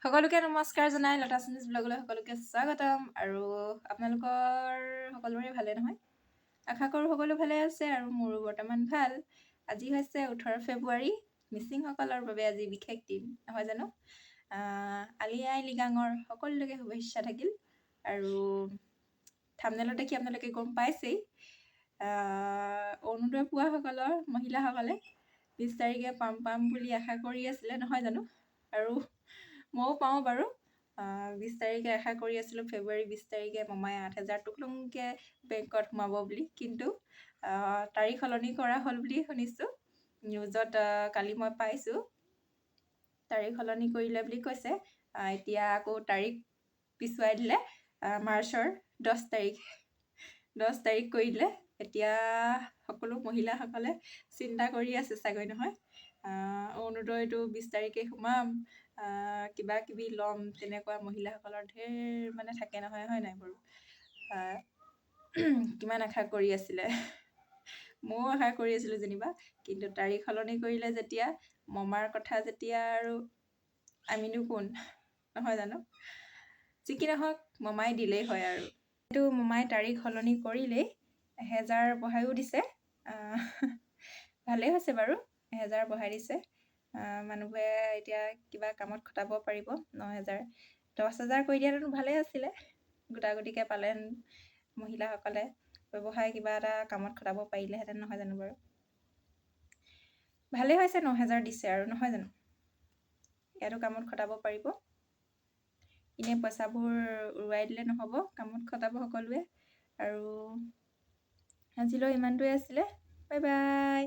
সকলোকে নমস্কাৰ জনাই লতা চুনিজ ব্লগলৈ সকলোকে স্বাগতম। আৰু আপোনালোকৰ সকলোৰে ভালে নহয়? আশা কৰোঁ সকলো ভালে আছে আৰু মোৰো বৰ্তমান ভাল। আজি হৈছে 18 ফেব্ৰুৱাৰী, মিচিংসকলৰ বাবে আজি বিশেষ দিন নহয় জানো? আলি আই লৃগাঙৰ সকলোকে শুভেচ্ছা থাকিল। আৰু থাম্বনেইলত দেখি আপোনালোকে গম পাইছেই, অৰুণোদয় পোৱাসকলৰ মহিলাসকলে 20 তাৰিখে পাম বুলি আশা কৰি আছিলে নহয় জানো? আৰু ময়ো পাওঁ বাৰু। 20 তাৰিখে আশা কৰি আছিলোঁ, ফেব্ৰুৱাৰী 20 তাৰিখে মমাই 8,000 টুকলুংকৈ বেংকত সোমাব বুলি। কিন্তু তাৰিখ সলনি কৰা হ'ল বুলি শুনিছোঁ নিউজত। কালি মই পাইছোঁ তাৰিখ সলনি কৰিলে বুলি কৈছে। এতিয়া আকৌ তাৰিখ পিছুৱাই দিলে, মাৰ্চৰ 10 তাৰিখ কৰি দিলে। এতিয়া সকলো মহিলাসকলে চিন্তা কৰি আছে চাগৈ নহয়, অৰুণোদয়টো 20 তাৰিখে সোমাম, কিবা কিবি ল'ম, তেনেকুৱা মহিলাসকলৰ ঢেৰ মানে থাকে নহয়, হয় নাই বাৰু? কিমান আশা কৰি আছিলে, ময়ো আশা কৰি আছিলোঁ যেনিবা। কিন্তু তাৰিখ সলনি কৰিলে যেতিয়া, মমাৰ কথা যেতিয়া, আৰু আমিনো কোন নহয় জানো? যি কি নহওক মমাই দিলেই হয়। আৰু এইটো মমাই তাৰিখ সলনি কৰিলেই 1000 বঢ়াইও দিছে। ভালেই হৈছে বাৰু, 1000 বঢ়াই দিছে। মানুহবোৰে এতিয়া কিবা কামত খটাব পাৰিব। 9,000 10,000 কৰি দিয়াটো ভালেই আছিলে, গোটাগুটিকৈ পালে মহিলাসকলে ব্যৱসায় কিবা এটা কামত খটাব পাৰিলেহেঁতেন নহয় জানো বাৰু? ভালেই হৈছে 9,000 দিছে আৰু নহয় জানো? ইয়াতো কামত খটাব পাৰিব। এনেই পইচাবোৰ উৰুৱাই দিলে নহ'ব, কামত খটাব সকলোৱে। আৰু আজিলৈ ইমানটোৱে আছিলে। Bye bye.